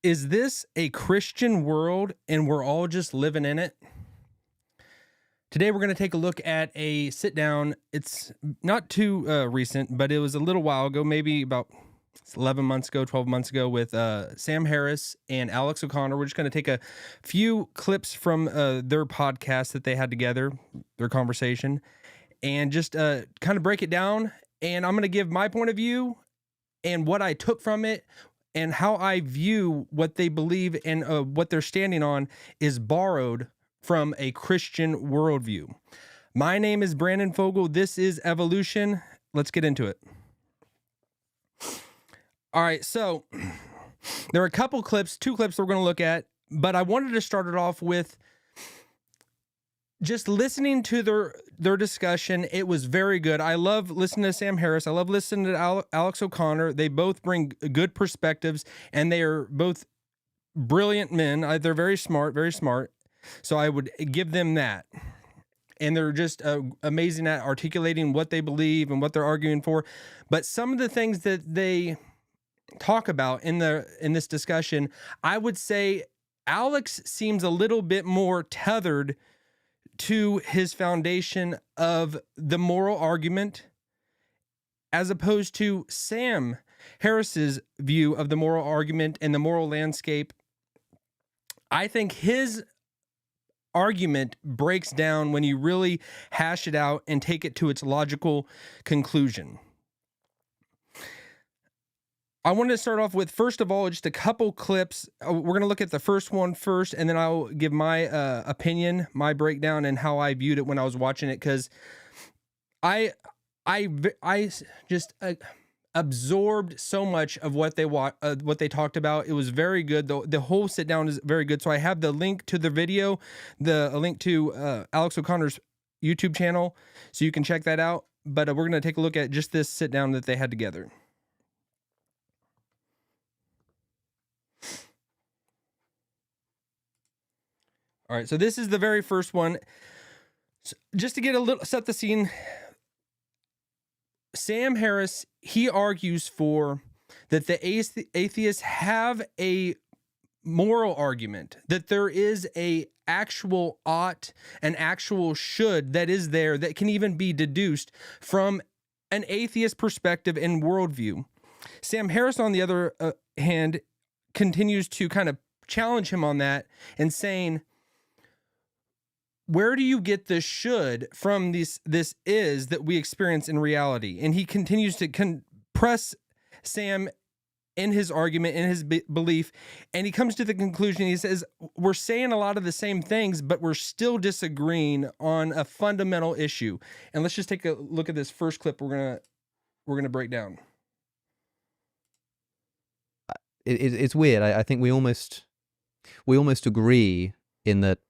Is this a Christian world and we're all just living in it? Today we're going to take a look at a sit down. It's not too recent, but it was a little while ago, maybe about 11 months ago, 12 months ago, with Sam Harris and Alex O'Connor. We're just going to take a few clips from their podcast that they had together, their conversation, and just kind of break it down. And I'm going to give my point of view and what I took from it and how I view what they believe and what they're standing on is borrowed from a Christian worldview. My name is Brandon Fogel. This is Evolution. Let's get into it. All right, so there are a couple clips, two clips we're going to look at, but I wanted to start it off with just listening to their discussion. It was very good. I love listening to Sam Harris. I love listening to Alex O'Connor. They both bring good perspectives, and they are both brilliant men. They're very smart, very smart. So I would give them that. And they're just amazing at articulating what they believe and what they're arguing for. But some of the things that they talk about in this discussion, I would say Alex seems a little bit more tethered to his foundation of the moral argument, as opposed to Sam Harris's view of the moral argument and the moral landscape. I think his argument breaks down when you really hash it out and take it to its logical conclusion. I wanted to start off with, first of all, just a couple clips. We're going to look at the first one first, and then I'll give my opinion, my breakdown, and how I viewed it when I was watching it, because I just absorbed so much of what they talked about. It was very good. The whole sit down is very good. So I have the link to the video, a link to Alex O'Connor's YouTube channel, so you can check that out. But we're going to take a look at just this sit down that they had together. All right, so this is the very first one. So just to get set the scene, Sam Harris, he argues for that the atheists have a moral argument, that there is a actual ought, an actual should that is there that can even be deduced from an atheist perspective and worldview. Sam Harris, on the other hand, continues to kind of challenge him on that and saying, where do you get the should from this is that we experience in reality? And he continues to press Sam in his argument, in his belief, and he comes to the conclusion, he says, we're saying a lot of the same things, but we're still disagreeing on a fundamental issue. And let's just take a look at this first clip we're gonna break down. It's weird. I think we almost agree in that.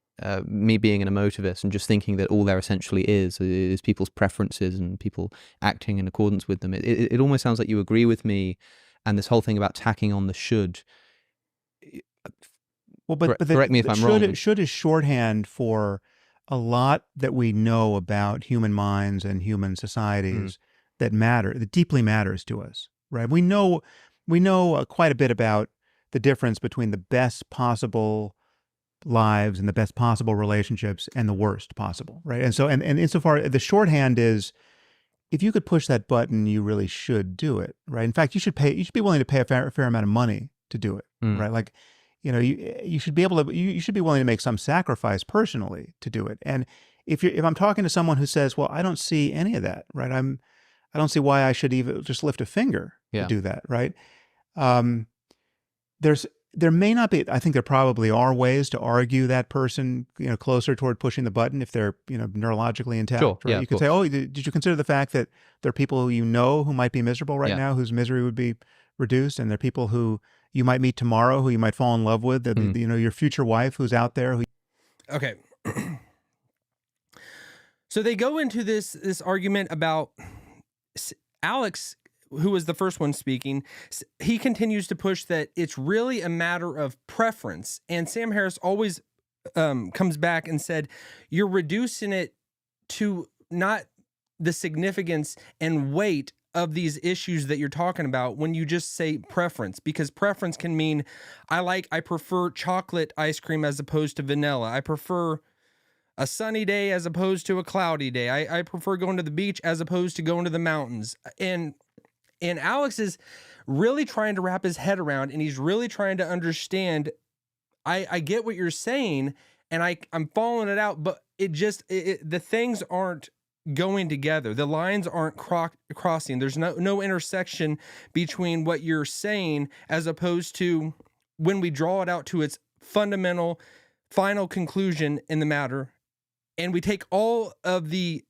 Me being an emotivist and just thinking that all there essentially is people's preferences and people acting in accordance with them. It almost sounds like you agree with me, and this whole thing about tacking on the should. Well, but correct me if I'm wrong. Should is shorthand for a lot that we know about human minds and human societies that deeply matters to us, right? We know quite a bit about the difference between the best possible lives and the best possible relationships and the worst possible, right? And so, and insofar, the shorthand is, if you could push that button, you really should do it, right? In fact, you should be willing to pay a fair amount of money to do it, right? Like, you should be able to, you should be willing to make some sacrifice personally to do it. And if I'm talking to someone who says, well, I don't see any of that, right? I don't see why I should even just lift a finger to do that, right? There may not be, I think there probably are ways to argue that person, closer toward pushing the button if they're, neurologically intact. Sure. Right? Yeah, you could say, oh, did you consider the fact that there are people who might be miserable right now, whose misery would be reduced, and there are people who you might meet tomorrow who you might fall in love with, your future wife who's out there. Okay. So they go into this argument about Alex, who was the first one speaking. He continues to push that it's really a matter of preference. And Sam Harris always comes back and said, you're reducing it to not the significance and weight of these issues that you're talking about when you just say preference, because preference can mean I prefer chocolate ice cream as opposed to vanilla. I prefer a sunny day as opposed to a cloudy day. I prefer going to the beach as opposed to going to the mountains. And Alex is really trying to wrap his head around, and he's really trying to understand. I get what you're saying, and I'm following it out, but the things aren't going together. The lines aren't crossing. There's no intersection between what you're saying as opposed to when we draw it out to its fundamental, final conclusion in the matter, and we take all of the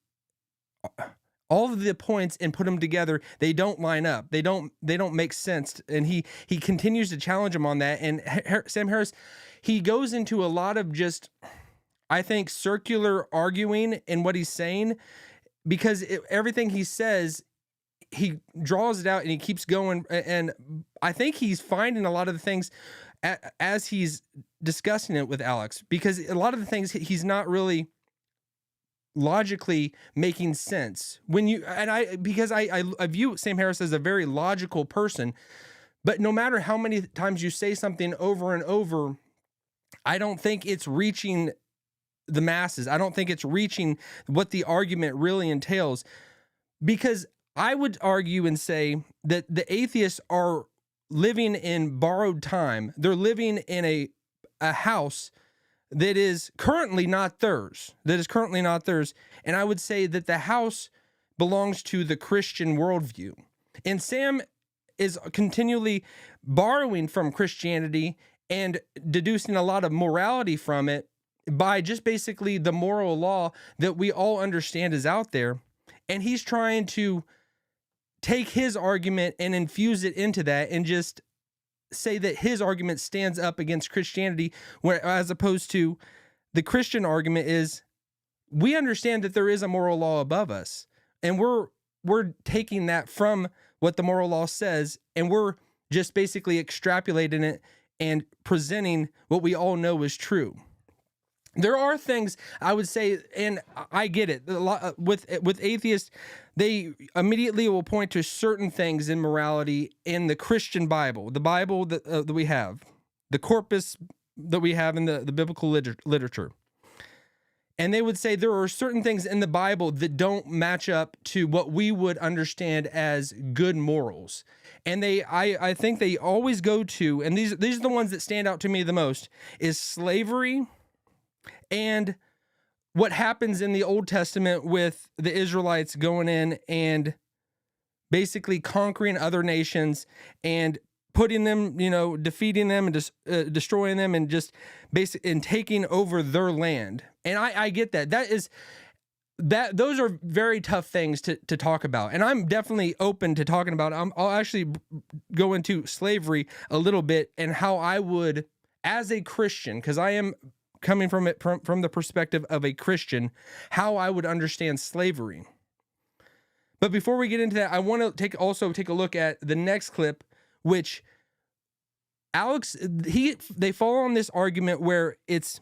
points and put them together. They don't line up. They don't make sense. And he continues to challenge him on that. And Sam Harris, he goes into a lot of just, I think, circular arguing in what he's saying, because everything he says, he draws it out and he keeps going. And I think he's finding a lot of the things as he's discussing it with Alex, because a lot of the things he's not really logically making sense because I view Sam Harris as a very logical person, but no matter how many times you say something over and over, I don't think it's reaching the masses. I don't think it's reaching what the argument really entails, because I would argue and say that the atheists are living in borrowed time. They're living in a house that is currently not theirs. And I would say that the house belongs to the Christian worldview. And Sam is continually borrowing from Christianity and deducing a lot of morality from it by just basically the moral law that we all understand is out there. And he's trying to take his argument and infuse it into that and just say that his argument stands up against Christianity, as opposed to the Christian argument is we understand that there is a moral law above us, and we're taking that from what the moral law says, and we're just basically extrapolating it and presenting what we all know is true. There are things I would say, and I get it, a lot with atheists, they immediately will point to certain things in morality in the Christian Bible, the Bible that we have, the corpus that we have in the biblical literature. And they would say there are certain things in the Bible that don't match up to what we would understand as good morals. And I think they always go to, and these are the ones that stand out to me the most, is slavery and what happens in the Old Testament with the Israelites going in and basically conquering other nations and putting them, defeating them and destroying them and just and taking over their land. And I get that. Those are very tough things to talk about. And I'm definitely open to talking about it. I'll actually go into slavery a little bit and how I would, as a Christian, because I am coming from it from the perspective of a Christian, how I would understand slavery. But before we get into that, I want to also take a look at the next clip, which Alex, they fall on this argument where it's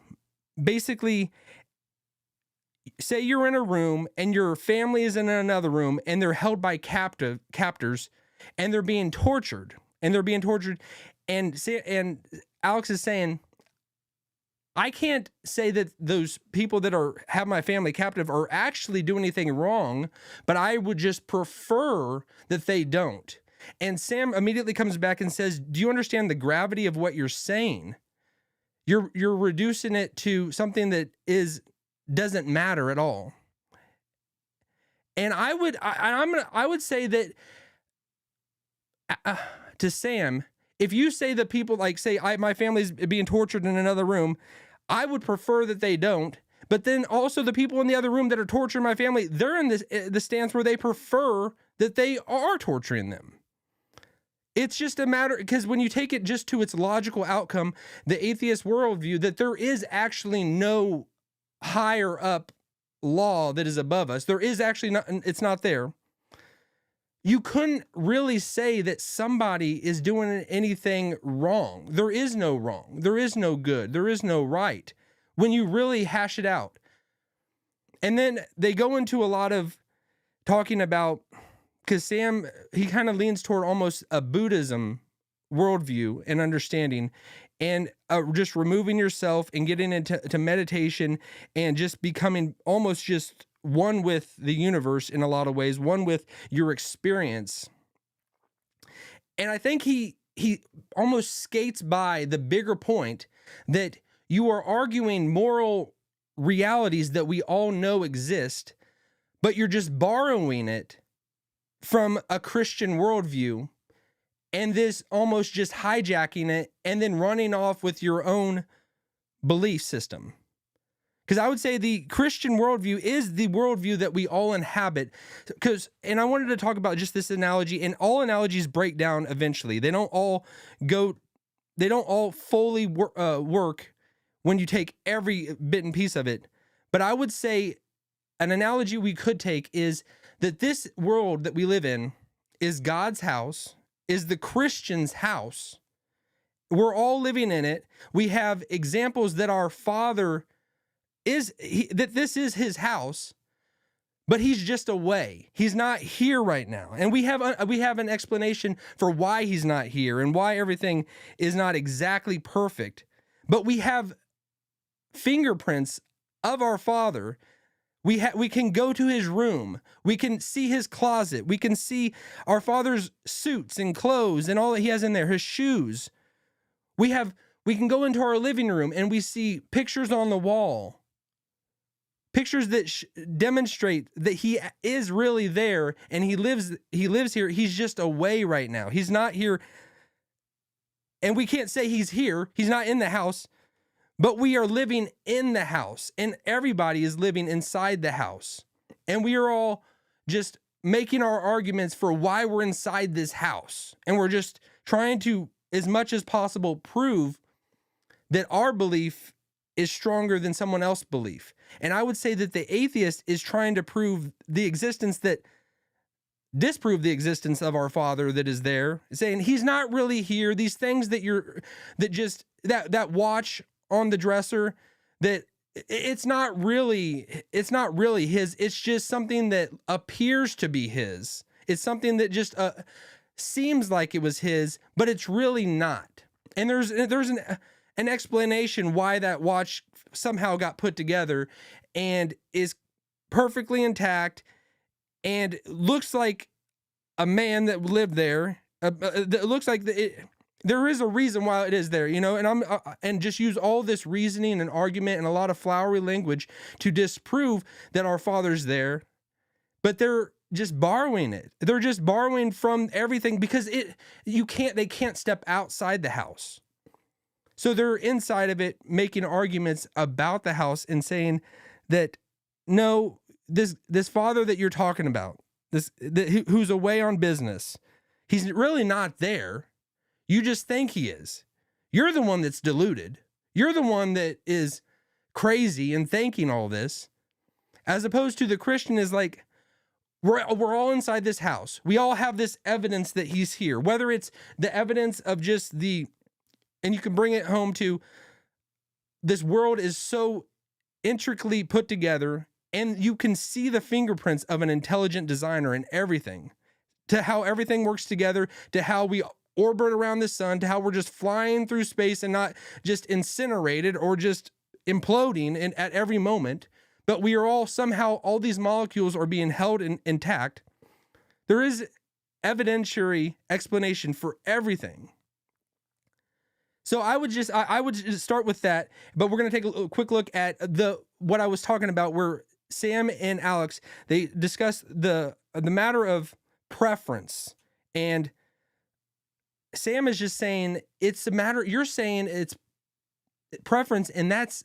basically, say you're in a room and your family is in another room and they're held by captors and they're being tortured and Alex is saying, I can't say that those people that have my family captive are actually doing anything wrong, but I would just prefer that they don't. And Sam immediately comes back and says, do you understand the gravity of what you're saying? You're reducing it to something that doesn't matter at all. And I would say that to Sam, if you say that people my family's being tortured in another room, I would prefer that they don't. But then also the people in the other room that are torturing my family, they're in the stance where they prefer that they are torturing them. It's just a matter, because when you take it just to its logical outcome, the atheist worldview, that there is actually no higher up law that is above us. There is actually not, it's not there. You couldn't really say that somebody is doing anything wrong. There is no wrong. There is no good. There is no right when you really hash it out. And then they go into a lot of talking about because Sam, he kind of leans toward almost a Buddhism worldview and understanding, and just removing yourself and getting into meditation and just becoming almost just one with the universe in a lot of ways, one with your experience. And I think he almost skates by the bigger point that you are arguing moral realities that we all know exist, but you're just borrowing it from a Christian worldview, and this almost just hijacking it and then running off with your own belief system. Because I would say the Christian worldview is the worldview that we all inhabit. And I wanted to talk about just this analogy, and all analogies break down eventually. They don't all fully work when you take every bit and piece of it. But I would say an analogy we could take is that this world that we live in is God's house, is the Christian's house. We're all living in it. We have examples that our Father that this is his house, but he's just away. He's not here right now. And we have an explanation for why he's not here and why everything is not exactly perfect. But we have fingerprints of our Father. We can go to his room. We can see his closet. We can see our Father's suits and clothes and all that he has in there, his shoes. We can go into our living room and we see pictures on the wall. Pictures that demonstrate that he is really there and he lives here. He's just away right now. He's not here. And we can't say he's here. He's not in the house, but we are living in the house, and everybody is living inside the house. And we are all just making our arguments for why we're inside this house. And we're just trying to, as much as possible, prove that our belief is stronger than someone else's belief. And I would say that the atheist is trying to disprove the existence of our Father that is there, saying he's not really here. These things that watch on the dresser, that it's not really his. It's just something that appears to be his. It's something that just seems like it was his, but it's really not. And there's an explanation why that watch somehow got put together and is perfectly intact and looks like a man that lived there. It looks like there is a reason why it is there, and and just use all this reasoning and argument and a lot of flowery language to disprove that our Father's there, but they're just borrowing it. They're just borrowing from everything because they can't step outside the house. So they're inside of it making arguments about the house and saying that, no, this Father that you're talking about, who's away on business, he's really not there. You just think he is. You're the one that's deluded. You're the one that is crazy and thinking all this, as opposed to the Christian is like, we're all inside this house. We all have this evidence that he's here, whether it's the evidence of just and you can bring it home to this world is so intricately put together, and you can see the fingerprints of an intelligent designer in everything, to how everything works together, to how we orbit around the sun, to how we're just flying through space and not just incinerated or just imploding at every moment, but we are all somehow, all these molecules are being held intact. There is evidentiary explanation for everything. So I would just start with that, but we're going to take a quick look at what I was talking about, where Sam and Alex, they discuss the matter of preference, and Sam is just saying it's a matter. You're saying it's preference, and that's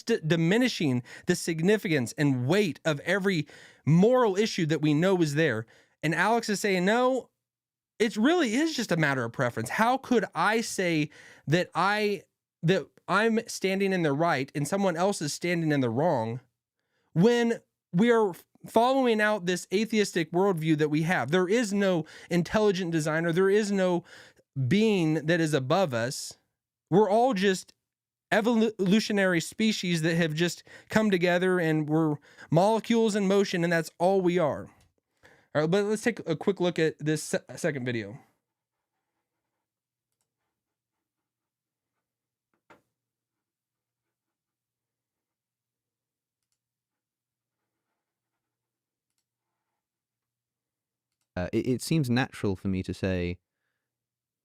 diminishing the significance and weight of every moral issue that we know is there. And Alex is saying, no, it really is just a matter of preference. How could I say that I'm standing in the right and someone else is standing in the wrong when we are following out this atheistic worldview that we have? There is no intelligent designer. There is no being that is above us. We're all just evolutionary species that have just come together, and we're molecules in motion, and that's all we are. All right, but let's take a quick look at this second video. It seems natural for me to say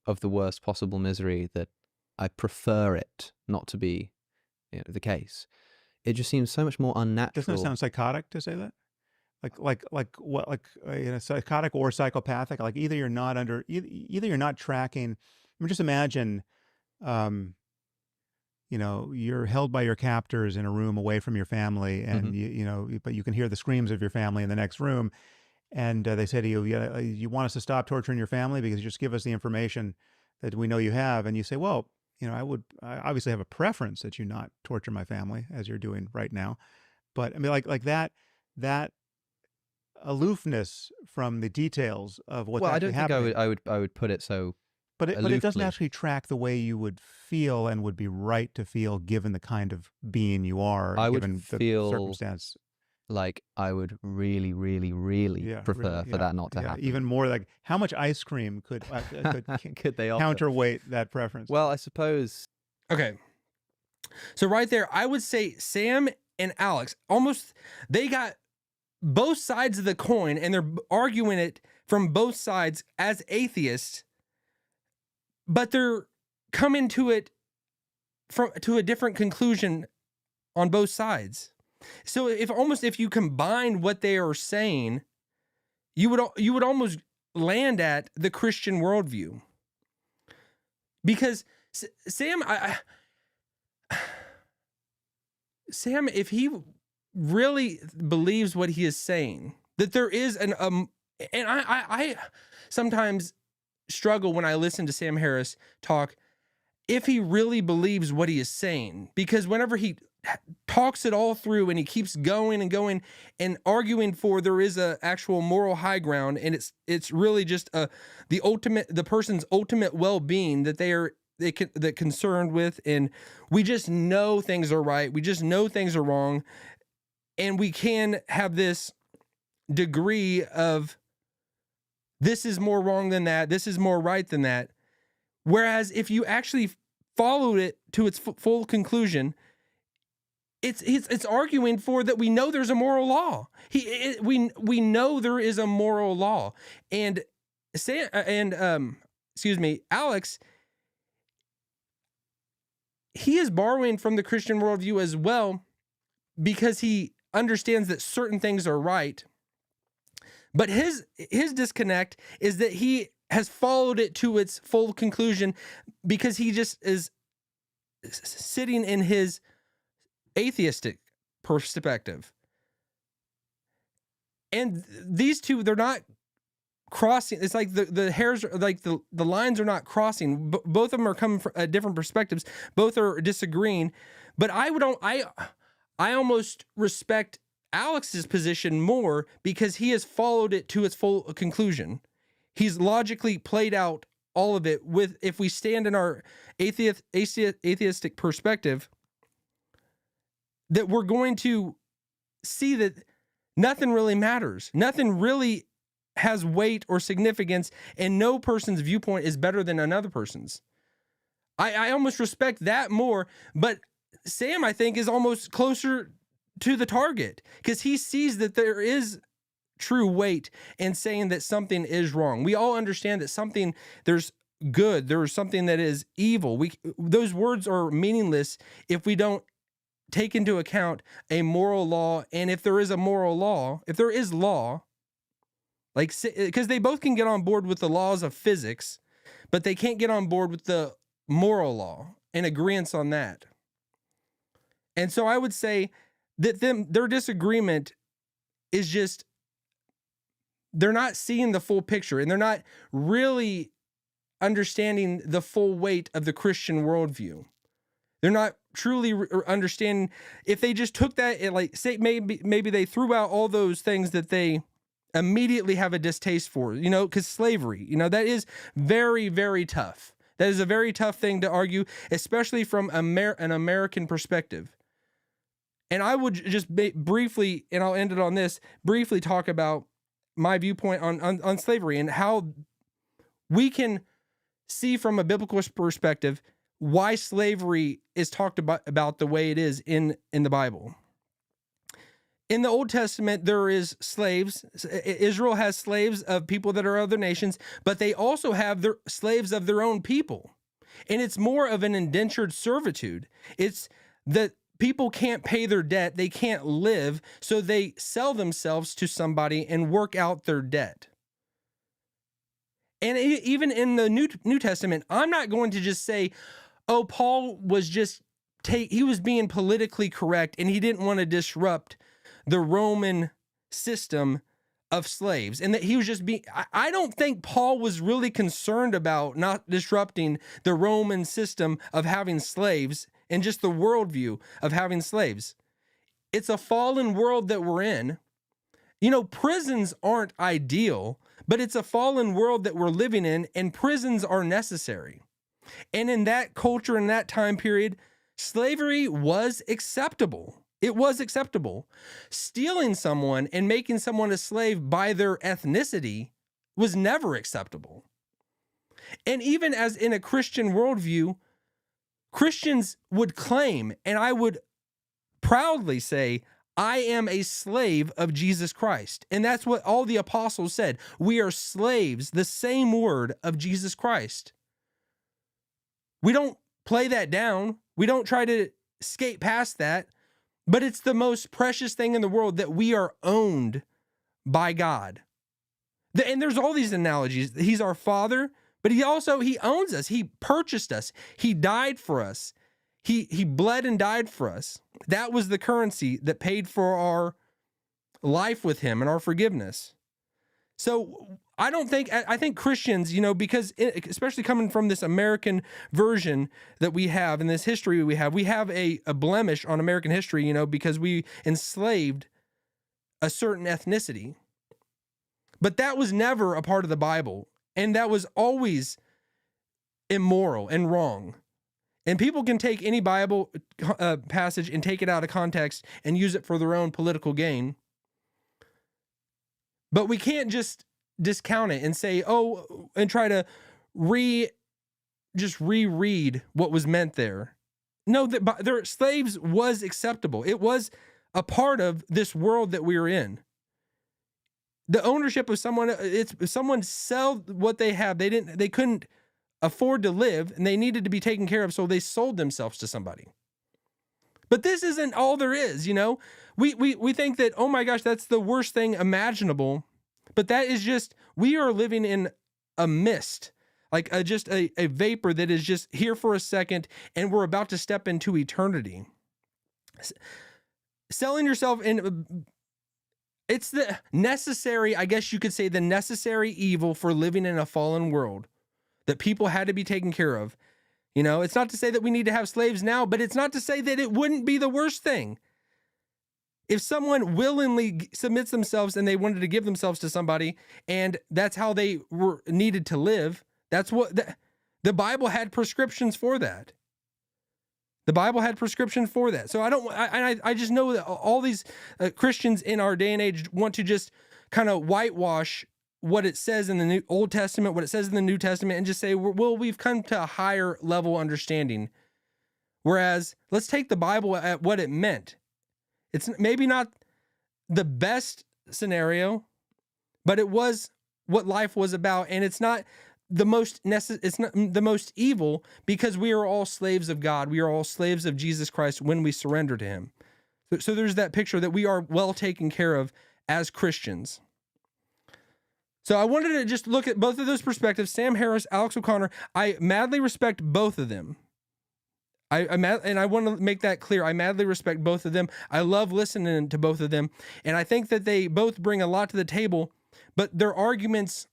of the worst possible misery that I prefer it not to be the case. It just seems so much more unnatural. Doesn't it sound psychotic to say that? Psychotic or psychopathic? Like either you're not tracking. I mean, just imagine, you're held by your captors in a room away from your family, and but you can hear the screams of your family in the next room. And they say to you, you want us to stop torturing your family because you just give us the information that we know you have. And you say, well, I obviously have a preference that you not torture my family as you're doing right now. But I mean, like that aloofness from the details of what's actually happening. Well, I don't think I would put it so. But it doesn't actually track the way you would feel and would be right to feel given the kind of being you are, given the circumstance. Like I would really, really, really prefer for that not to happen. Even more like how much ice cream could they offer? Counterweight that preference? Well, I suppose. Okay. So right there, I would say Sam and Alex they got both sides of the coin and they're arguing it from both sides as atheists, but they're coming to it to a different conclusion on both sides. So if you combine what they are saying, you would almost land at the Christian worldview. Because Sam, Sam, if he really believes what he is saying, that there is and I sometimes struggle when I listen to Sam Harris talk, if he really believes what he is saying, because whenever he talks it all through and he keeps going and going and arguing for there is a actual moral high ground, and it's really just the person's ultimate well-being that they're concerned with, and we just know things are right, we just know things are wrong, and we can have this degree of this is more wrong than that, this is more right than that. Whereas if you actually followed it to its full conclusion, it's arguing for that we know there's a moral law. We know there is a moral law, and Alex, he is borrowing from the Christian worldview as well, because he understands that certain things are right. But his disconnect is that he has followed it to its full conclusion because he just is sitting in his atheistic perspective. And these two, they're not crossing. It's like the hairs, like the lines are not crossing. Both of them are coming from different perspectives. Both are disagreeing. But I almost respect Alex's position more because he has followed it to its full conclusion. He's logically played out all of it with, if we stand in our atheistic perspective, that we're going to see that nothing really matters. Nothing really has weight or significance, and no person's viewpoint is better than another person's. I almost respect that more, but Sam, I think, is almost closer to the target because he sees that there is true weight in saying that something is wrong. We all understand that there's good, there's something that is evil. Those words are meaningless if we don't take into account a moral law. And if there is a moral law, if there is law, like, because they both can get on board with the laws of physics, but they can't get on board with the moral law and agreeance on that. And so I would say that their disagreement is just, they're not seeing the full picture, and they're not really understanding the full weight of the Christian worldview. They're not truly understanding. If they just took that and, like, say maybe they threw out all those things that they immediately have a distaste for, because slavery, that is very, very tough. That is a very tough thing to argue, especially from an American perspective. And I would just briefly, and I'll end it on this, briefly talk about my viewpoint on slavery and how we can see from a biblical perspective why slavery is talked about the way it is in the Bible. In the Old Testament, there is slaves. Israel has slaves of people that are other nations, but they also have their slaves of their own people. And it's more of an indentured servitude. It's that people can't pay their debt, they can't live, so they sell themselves to somebody and work out their debt. And even in the New Testament, I'm not going to just say, oh, Paul was he was being politically correct and he didn't want to disrupt the Roman system of slaves, and that he was just I don't think Paul was really concerned about not disrupting the Roman system of having slaves and just the worldview of having slaves. It's a fallen world that we're in. You know, prisons aren't ideal, but it's a fallen world that we're living in, and prisons are necessary. And in that culture, in that time period, slavery was acceptable. It was acceptable. Stealing someone and making someone a slave by their ethnicity was never acceptable. And even as in a Christian worldview, Christians would claim, and I would proudly say, I am a slave of Jesus Christ. And that's what all the apostles said. We are slaves, the same word of Jesus Christ. We don't play that down. We don't try to skate past that. But it's the most precious thing in the world that we are owned by God. And there's all these analogies. He's our Father, but he owns us. He purchased us. He died for us. He bled and died for us. That was the currency that paid for our life with him and our forgiveness. So I think Christians, because especially coming from this American version that we have in this history we have a blemish on American history, because we enslaved a certain ethnicity. But that was never a part of the Bible, and that was always immoral and wrong. And people can take any Bible passage and take it out of context and use it for their own political gain. But we can't just discount it and say, and try to reread what was meant there. No, their slaves was acceptable. It was a part of this world that we are in. The ownership of someone, if someone sell what they have, they couldn't afford to live and they needed to be taken care of, so they sold themselves to somebody. But this isn't all there is, We think that, oh my gosh, that's the worst thing imaginable. But that is just, we are living in a mist, like just a vapor that is just here for a second, and we're about to step into eternity. Selling yourself it's the necessary, I guess you could say, the necessary evil for living in a fallen world that people had to be taken care of. It's not to say that we need to have slaves now, but it's not to say that it wouldn't be the worst thing. If someone willingly submits themselves and they wanted to give themselves to somebody, and that's how they were needed to live, that's what the Bible had prescriptions for that. The Bible had prescriptions for that. So I just know that all these Christians in our day and age want to just kind of whitewash what it says in the Old Testament, what it says in the New Testament, and just say, well, we've come to a higher level understanding. Whereas, let's take the Bible at what it meant. It's maybe not the best scenario, but it was what life was about, and it's not the most it's not the most evil, because we are all slaves of God. We are all slaves of Jesus Christ when we surrender to him. So there's that picture that we are well taken care of as Christians. So I wanted to just look at both of those perspectives. Sam Harris, Alex O'Connor, I madly respect both of them. And I want to make that clear. I madly respect both of them. I love listening to both of them. And I think that they both bring a lot to the table, but their arguments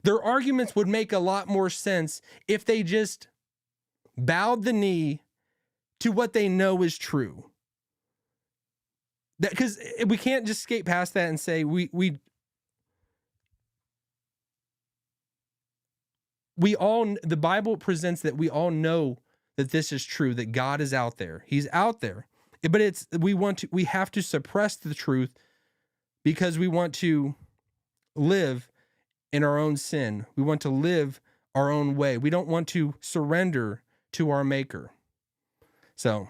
would make a lot more sense if they just bowed the knee to what they know is true. Because we can't just skate past that and say we all, the Bible presents that we all know that this is true, that God is out there. He's out there. But we have to suppress the truth because we want to live in our own sin. We want to live our own way. We don't want to surrender to our Maker. So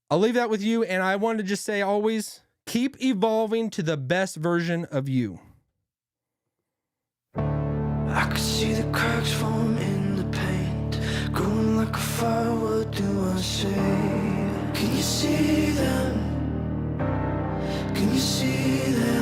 I'll leave that with you, and I want to just say always keep evolving to the best version of you. I could see the cracks form in the paint, growing like a fire. What do I say? Can you see them? Can you see them?